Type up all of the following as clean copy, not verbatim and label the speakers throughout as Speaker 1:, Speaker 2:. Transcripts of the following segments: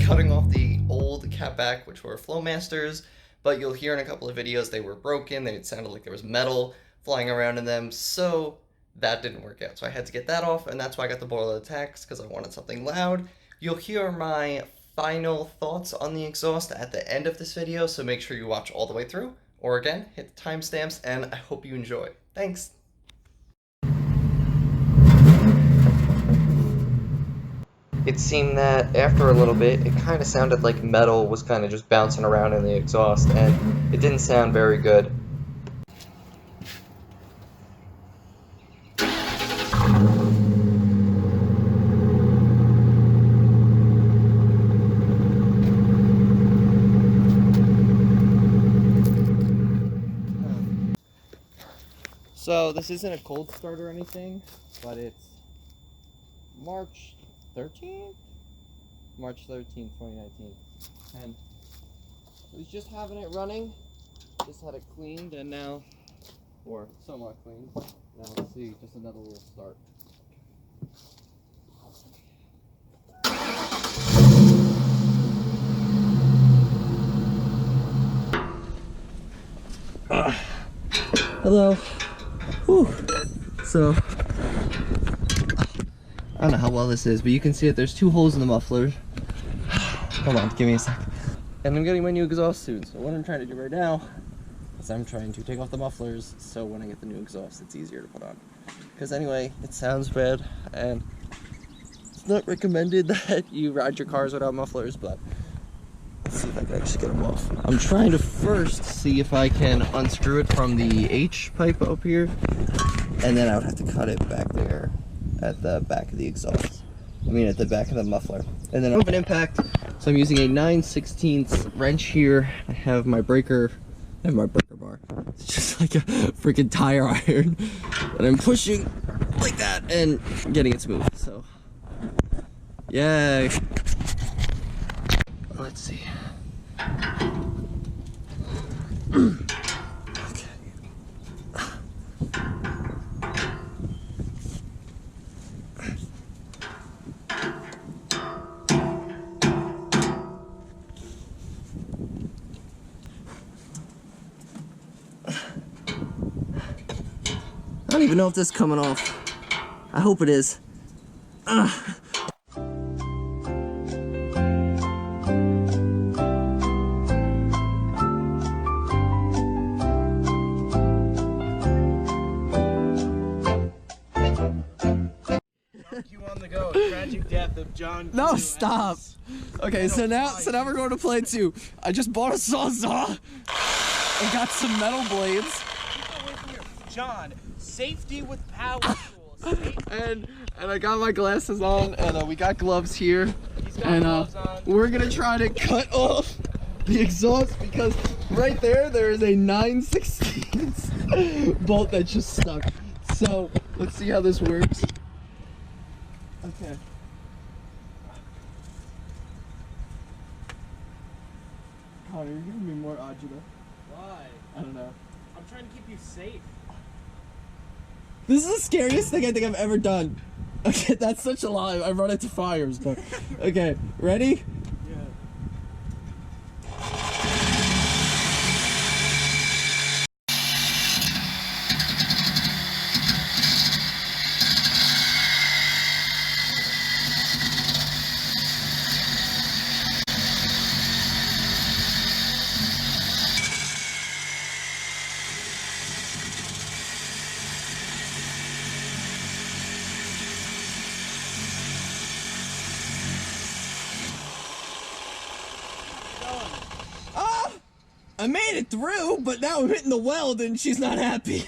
Speaker 1: cutting off the old catback, which were Flowmasters, but you'll hear in a couple of videos they were broken, it sounded like there was metal flying around in them, so that didn't work out. So I had to get that off, and that's why I got the Borla Attacks, because I wanted something loud. You'll hear my final thoughts on the exhaust at the end of this video, so make sure you watch all the way through, or again, hit the timestamps, and I hope you enjoy. Thanks! It seemed that after a little bit, it kind of sounded like metal was kind of just bouncing around in the exhaust, and it didn't sound very good. So this isn't a cold start or anything, but it's March 13th? March 13th, 2019. And I was just having it running, just had it cleaned, and now, or somewhat cleaned. Now let's see, just another little start. Hello. Whew. So, I don't know how well this is, but you can see that there's two holes in the muffler. Hold on, give me a sec. And I'm getting my new exhaust soon, so what I'm trying to do right now is I'm trying to take off the mufflers, so when I get the new exhaust, it's easier to put on. Because anyway, it sounds bad, and it's not recommended that you ride your cars without mufflers, but let's see if I can actually get them off. I'm trying to first see if I can unscrew it from the H pipe up here, and then I would have to cut it back there at the back of the exhaust. I mean at the back of the muffler. And then I have an impact, so I'm using a 9/16 wrench here. I have my breaker, bar. It's just like a freaking tire iron. And I'm pushing like that and getting it smooth, so. Yay. Let's see. Okay. I don't even know if this is coming off. I hope it is.
Speaker 2: On the go, tragic death of John.
Speaker 3: No, stop. Okay, so now we're going to play 2. I just bought a sawzall and got some metal blades.
Speaker 2: John, safety with power tools.
Speaker 3: And I got my glasses on, and we got gloves here.
Speaker 2: He's got gloves on.
Speaker 3: We're gonna try to cut off the exhaust because right there is a 9/16 bolt that just stuck. So let's see how this works. Okay. Connor, you're giving me more agita.
Speaker 2: Why?
Speaker 3: I don't know.
Speaker 2: I'm trying to keep you safe.
Speaker 3: This is the scariest thing I think I've ever done. Okay, that's such a lie. I run into fires, but okay, ready?
Speaker 2: Yeah.
Speaker 3: I made it through, but now I'm hitting the weld and she's not happy.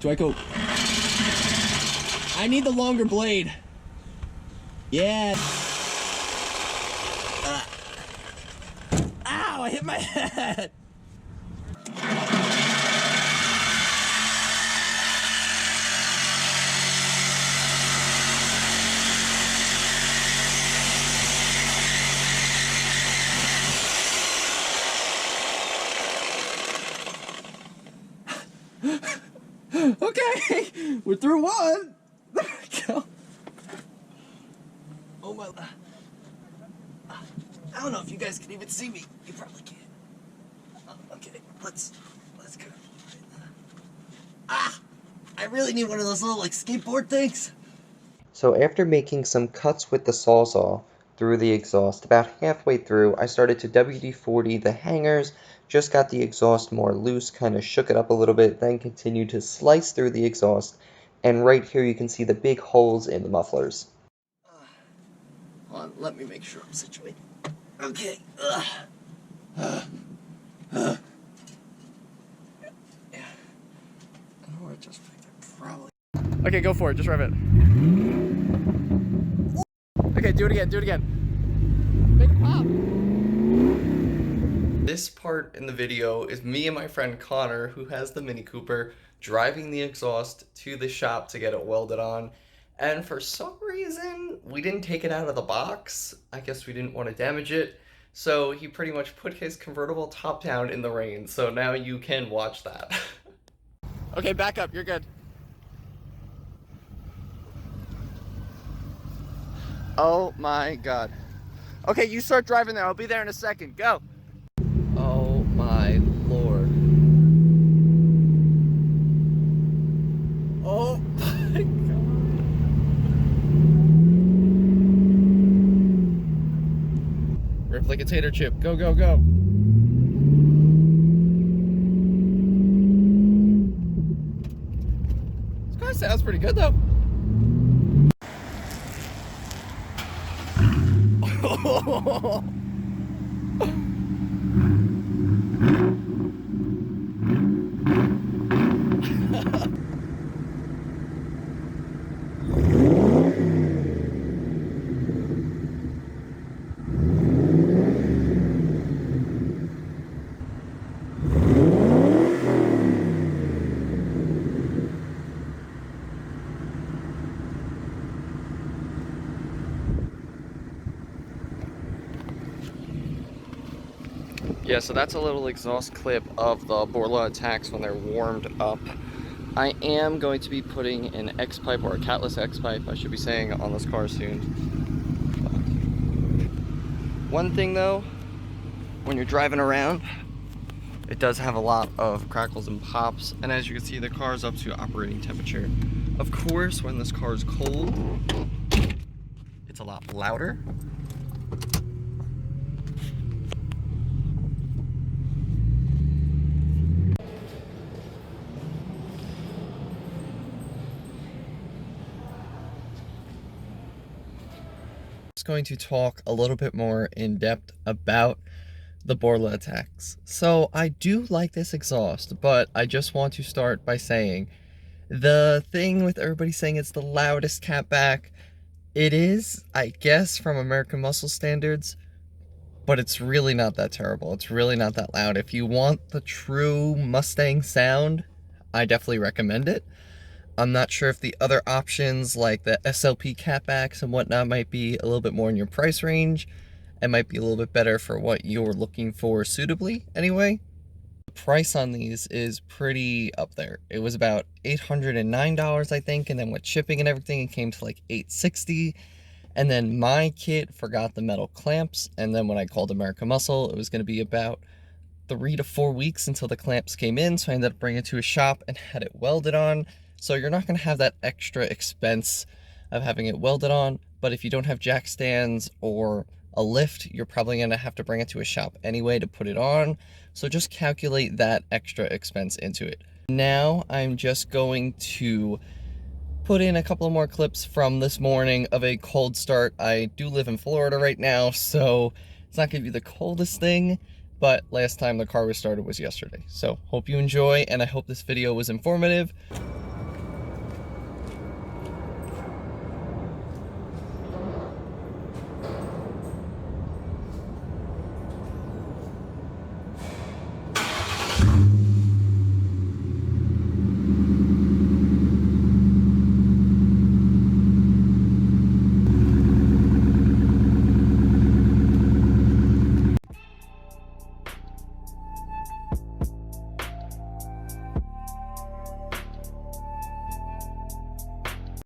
Speaker 3: Do I go? I need the longer blade. Yeah. Ow, I hit my head. Okay, we're through one. There we go.
Speaker 1: don't know if you guys can even see me. You probably can't. Okay, let's go. Ah! I really need one of those little, like, skateboard things. So after making some cuts with the Sawzall through the exhaust, about halfway through, I started to WD-40 the hangers, just got the exhaust more loose, kind of shook it up a little bit, then continued to slice through the exhaust, and right here you can see the big holes in the mufflers. Hold on, let me make sure I'm situated. Okay. Yeah. I don't know where it just probably.
Speaker 3: Okay, go for it. Just rev it. Okay, do it again. Do it again. Make it pop.
Speaker 1: This part in the video is me and my friend Connor, who has the Mini Cooper, driving the exhaust to the shop to get it welded on. And for some reason, we didn't take it out of the box. I guess we didn't want to damage it. So he pretty much put his convertible top down in the rain. So now you can watch that.
Speaker 3: Okay, back up. You're good. Oh my God. Okay, you start driving there. I'll be there in a second. Go.
Speaker 1: Oh my Lord.
Speaker 3: Oh my God. Rip like a tater chip. Go, go, go. This car sounds pretty good though. Yeah, so that's a little exhaust clip of the Borla Ataks when they're warmed up. I am going to be putting an X-pipe, or a catless X-pipe, I should be saying, on this car soon. One thing though, when you're driving around, it does have a lot of crackles and pops, and as you can see, the car is up to operating temperature. Of course, when this car is cold, it's a lot louder. Going to talk a little bit more in depth about the Borla Ataks. So I do like this exhaust, but I just want to start by saying the thing with everybody saying it's the loudest catback, it is, I guess, from American Muscle standards, but it's really not that terrible. It's really not that loud. If you want the true Mustang sound, I definitely recommend it. I'm not sure if the other options like the SLP catbacks and whatnot might be a little bit more in your price range and might be a little bit better for what you're looking for suitably anyway. The price on these is pretty up there. It was about $809 I think, and then with shipping and everything it came to like $860, and then my kit forgot the metal clamps, and then when I called American Muscle it was going to be about 3 to 4 weeks until the clamps came in, so I ended up bringing it to a shop and had it welded on. So you're not going to have that extra expense of having it welded on, but if you don't have jack stands or a lift, you're probably going to have to bring it to a shop anyway to put it on. So just calculate that extra expense into it. Now I'm just going to put in a couple of more clips from this morning of a cold start. I do live in Florida right now, so it's not going to be the coldest thing, but last time the car was started was yesterday. So hope you enjoy, and I hope this video was informative.